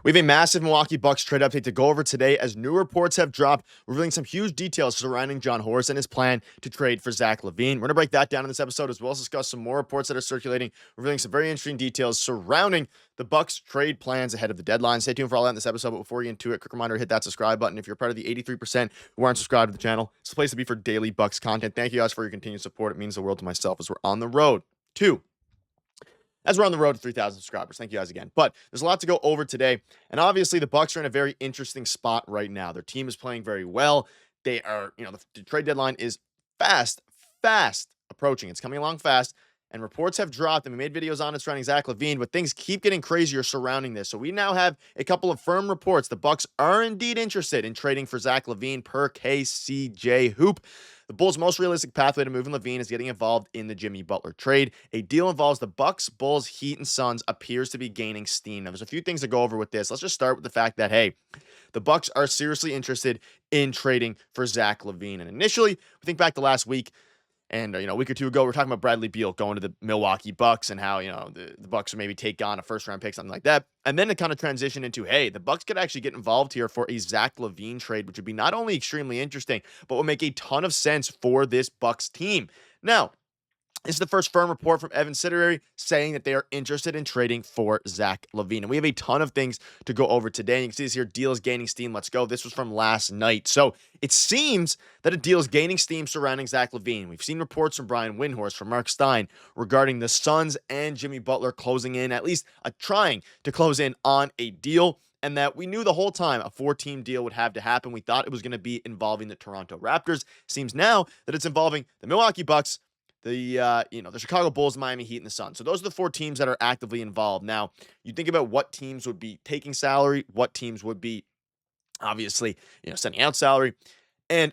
We have a massive Milwaukee Bucks trade update to go over today as new reports have dropped, revealing some huge details surrounding John Horst and his plan to trade for Zach LaVine. We're going to break that down in this episode, as well as discuss some more reports that are circulating, revealing some very interesting details surrounding the Bucks trade plans ahead of the deadline. Stay tuned for all that in this episode, but before we get into it, quick reminder, hit that subscribe button. If you're part of the 83% who aren't subscribed to the channel, it's the place to be for daily Bucks content. Thank you guys for your continued support. It means the world to myself as we're on the road to 3,000 subscribers. Thank you guys again. But there's a lot to go over today. And obviously, the Bucks are in a very interesting spot right now. Their team is playing very well. They are, the trade deadline is fast approaching. It's coming along fast. And reports have dropped, and we made videos on it surrounding Zach LaVine, but things keep getting crazier surrounding this. So we now have a couple of firm reports. The Bucks are indeed interested in trading for Zach LaVine per KCJ Hoop. The Bulls' most realistic pathway to moving LaVine is getting involved in the Jimmy Butler trade. A deal involves the Bucks, Bulls, Heat, and Suns appears to be gaining steam. Now, there's a few things to go over with this. Let's just start with the fact that, hey, the Bucks are seriously interested in trading for Zach LaVine. And initially, we think back to last week, and, a week or two ago, we were talking about Bradley Beal going to the Milwaukee Bucks and how, the Bucks would maybe take on a first-round pick, something like that. And then it kind of transitioned into, hey, the Bucks could actually get involved here for a Zach LaVine trade, which would be not only extremely interesting, but would make a ton of sense for this Bucks team. Now, this is the first firm report from Evan Sidery saying that they are interested in trading for Zach LaVine. And we have a ton of things to go over today. You can see this here, deal is gaining steam. Let's go. This was from last night. So it seems that a deal is gaining steam surrounding Zach LaVine. We've seen reports from Brian Windhorst, from Mark Stein, regarding the Suns and Jimmy Butler closing in, at least trying to close in on a deal. And that we knew the whole time a 4-team deal would have to happen. We thought it was going to be involving the Toronto Raptors. Seems now that it's involving the Milwaukee Bucks, the Chicago Bulls, Miami Heat, and the Suns. So those are the 4 teams that are actively involved. Now, you think about what teams would be taking salary, what teams would be obviously, sending out salary. And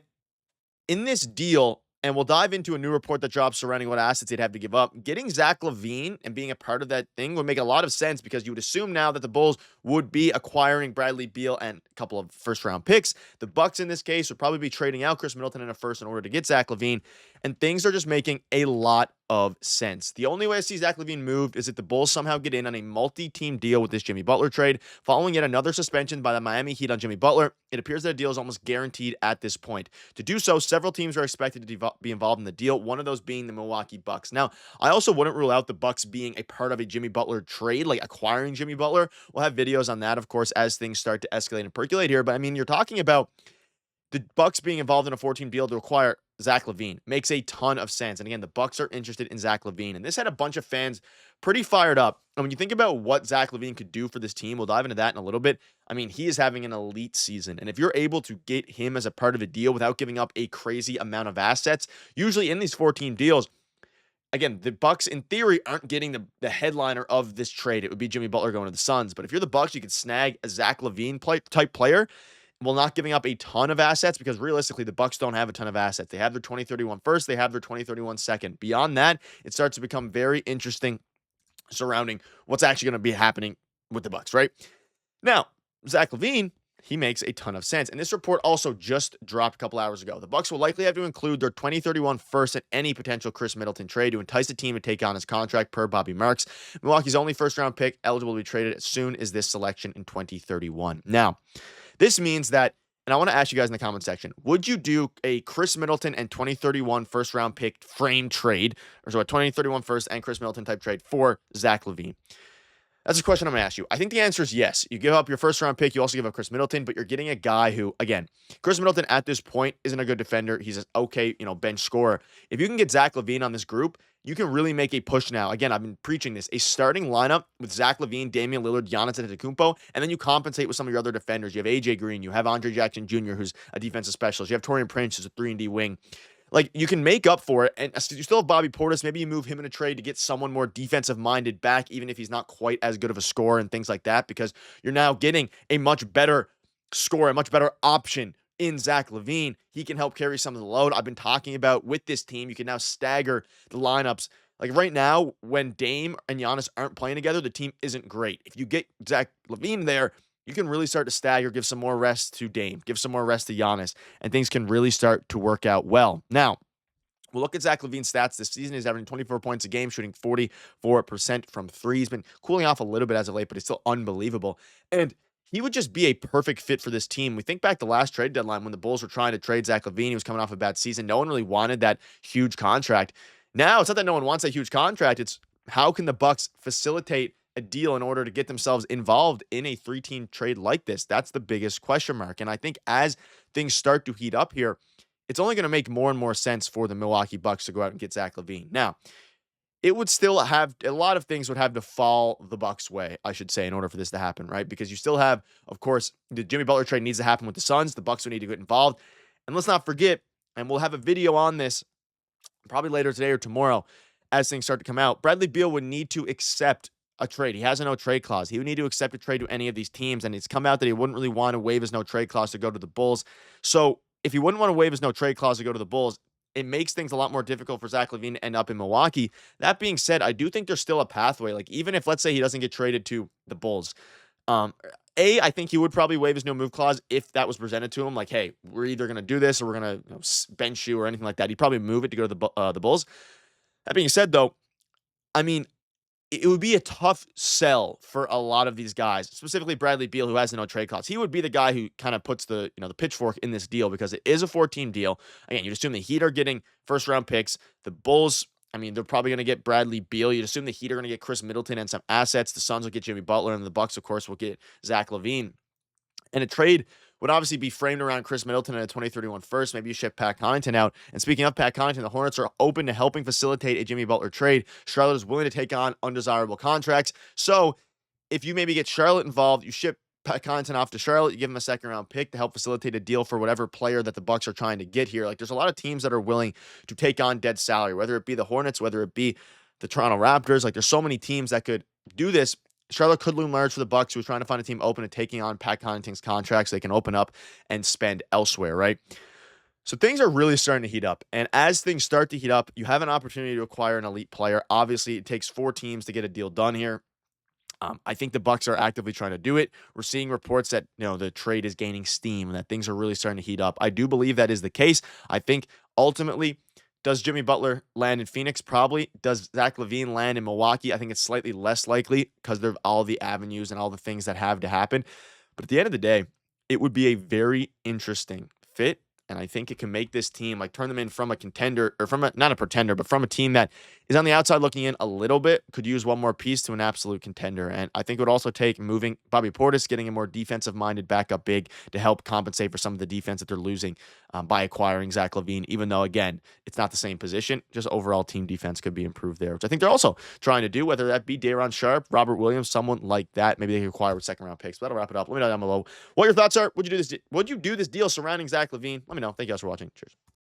in this deal, and we'll dive into a new report that drops surrounding what assets they'd have to give up. Getting Zach LaVine and being a part of that thing would make a lot of sense, because you would assume now that the Bulls would be acquiring Bradley Beal and a couple of first-round picks. The Bucks, in this case, would probably be trading out Chris Middleton in a first in order to get Zach LaVine. And things are just making a lot of sense. The only way I see Zach LaVine moved is if the Bulls somehow get in on a multi-team deal with this Jimmy Butler trade. Following yet another suspension by the Miami Heat on Jimmy Butler, it appears that a deal is almost guaranteed at this point. To do so, several teams are expected to be involved in the deal, one of those being the Milwaukee Bucks. Now, I also wouldn't rule out the Bucks being a part of a Jimmy Butler trade, like acquiring Jimmy Butler. We'll have videos on that, of course, as things start to escalate and percolate here. But, you're talking about the Bucks being involved in a 4-team deal to acquire Zach LaVine. Makes a ton of sense. And again, the Bucks are interested in Zach LaVine. And this had a bunch of fans pretty fired up. And when you think about what Zach LaVine could do for this team, we'll dive into that in a little bit. He is having an elite season. And if you're able to get him as a part of a deal without giving up a crazy amount of assets, usually in these 4-team deals, again, the Bucks, in theory, aren't getting the headliner of this trade. It would be Jimmy Butler going to the Suns. But if you're the Bucks, you could snag a Zach LaVine type player while not giving up a ton of assets, because realistically, the Bucks don't have a ton of assets. They have their 2031 first. They have their 2031 second. Beyond that, it starts to become very interesting surrounding what's actually going to be happening with the Bucks, right? Now, Zach LaVine, he makes a ton of sense. And this report also just dropped a couple hours ago. The Bucks will likely have to include their 2031 first in any potential Chris Middleton trade to entice the team to take on his contract, per Bobby Marks. Milwaukee's only first-round pick eligible to be traded as soon as this selection in 2031. Now, this means that, and I want to ask you guys in the comment section, would you do a Chris Middleton and 2031 first-round pick frame trade, or so a 2031 first and Chris Middleton type trade for Zach LaVine? That's a question I'm going to ask you. I think the answer is yes. You give up your first-round pick. You also give up Chris Middleton, but you're getting a guy who, again, Chris Middleton at this point isn't a good defender. He's an okay, bench scorer. If you can get Zach LaVine on this group, you can really make a push now. Again, I've been preaching this. A starting lineup with Zach LaVine, Damian Lillard, Giannis Antetokounmpo, and then you compensate with some of your other defenders. You have AJ Green. You have Andre Jackson Jr., who's a defensive specialist. You have Taurean Prince, who's a 3-and-D wing. Like, you can make up for it, and you still have Bobby Portis. Maybe you move him in a trade to get someone more defensive-minded back, even if he's not quite as good of a scorer and things like that, because you're now getting a much better scorer, a much better option in Zach LaVine. He can help carry some of the load. I've been talking about with this team, you can now stagger the lineups. Like right now, when Dame and Giannis aren't playing together, the team isn't great. If you get Zach LaVine there, you can really start to stagger, give some more rest to Dame, give some more rest to Giannis, and things can really start to work out well. Now, we'll look at Zach LaVine's stats this season. He's averaging 24 points a game, shooting 44% from three. He's been cooling off a little bit as of late, but it's still unbelievable. And he would just be a perfect fit for this team. We think back to last trade deadline when the Bulls were trying to trade Zach LaVine. He was coming off a bad season. No one really wanted that huge contract. Now, it's not that no one wants that huge contract. It's how can the Bucks facilitate a deal in order to get themselves involved in a three-team trade like this? That's the biggest question mark. And I think as things start to heat up here, it's only going to make more and more sense for the Milwaukee Bucks to go out and get Zach LaVine. Now, it would still have a lot of things would have to fall the Bucks' way, I should say, in order for this to happen, right? Because you still have, of course, the Jimmy Butler trade needs to happen with the Suns. The Bucks would need to get involved. And let's not forget, and we'll have a video on this probably later today or tomorrow as things start to come out. Bradley Beal would need to accept a trade. He has a no trade clause. He would need to accept a trade to any of these teams. And it's come out that he wouldn't really want to waive his no trade clause to go to the Bulls. So if he wouldn't want to waive his no trade clause to go to the Bulls, it makes things a lot more difficult for Zach LaVine to end up in Milwaukee. That being said, I do think there's still a pathway. Like, even if, let's say, he doesn't get traded to the Bulls, I think he would probably waive his no move clause if that was presented to him. Like, hey, we're either going to do this or we're going to bench you or anything like that. He'd probably move it to go to the Bulls. That being said, though, I mean, it would be a tough sell for a lot of these guys, specifically Bradley Beal, who has no trade clause. He would be the guy who kind of puts the pitchfork in this deal because it is a 4-team deal. Again, you'd assume the Heat are getting first-round picks. The Bulls, I mean, they're probably going to get Bradley Beal. You'd assume the Heat are going to get Chris Middleton and some assets. The Suns will get Jimmy Butler, and the Bucks, of course, will get Zach LaVine. And a trade would obviously be framed around Chris Middleton and a 2031 first. Maybe you ship Pat Connaughton out. And speaking of Pat Connaughton, the Hornets are open to helping facilitate a Jimmy Butler trade. Charlotte is willing to take on undesirable contracts. So if you maybe get Charlotte involved, you ship Pat Connaughton off to Charlotte, you give him a second-round pick to help facilitate a deal for whatever player that the Bucks are trying to get here. Like, there's a lot of teams that are willing to take on dead salary, whether it be the Hornets, whether it be the Toronto Raptors. Like, there's so many teams that could do this. Charlotte could loom large for the Bucks, who are trying to find a team open to taking on Pat Connaughton's contract so they can open up and spend elsewhere, right? So things are really starting to heat up. And as things start to heat up, you have an opportunity to acquire an elite player. Obviously, it takes 4 teams to get a deal done here. I think the Bucks are actively trying to do it. We're seeing reports that the trade is gaining steam and that things are really starting to heat up. I do believe that is the case. I think ultimately, does Jimmy Butler land in Phoenix? Probably. Does Zach LaVine land in Milwaukee? I think it's slightly less likely because of all the avenues and all the things that have to happen. But at the end of the day, it would be a very interesting fit. And I think it can make this team, like, turn them in from a contender, or from not a pretender, but from a team that is on the outside looking in a little bit, could use one more piece to an absolute contender. And I think it would also take moving Bobby Portis, getting a more defensive-minded backup big to help compensate for some of the defense that they're losing by acquiring Zach LaVine, even though, again, it's not the same position. Just overall team defense could be improved there, which I think they're also trying to do, whether that be Day'Ron Sharpe, Robert Williams, someone like that. Maybe they could acquire with second-round picks. But that'll wrap it up. Let me know down below what your thoughts are. Would you do this deal surrounding Zach LaVine? Let me know. Thank you guys for watching. Cheers.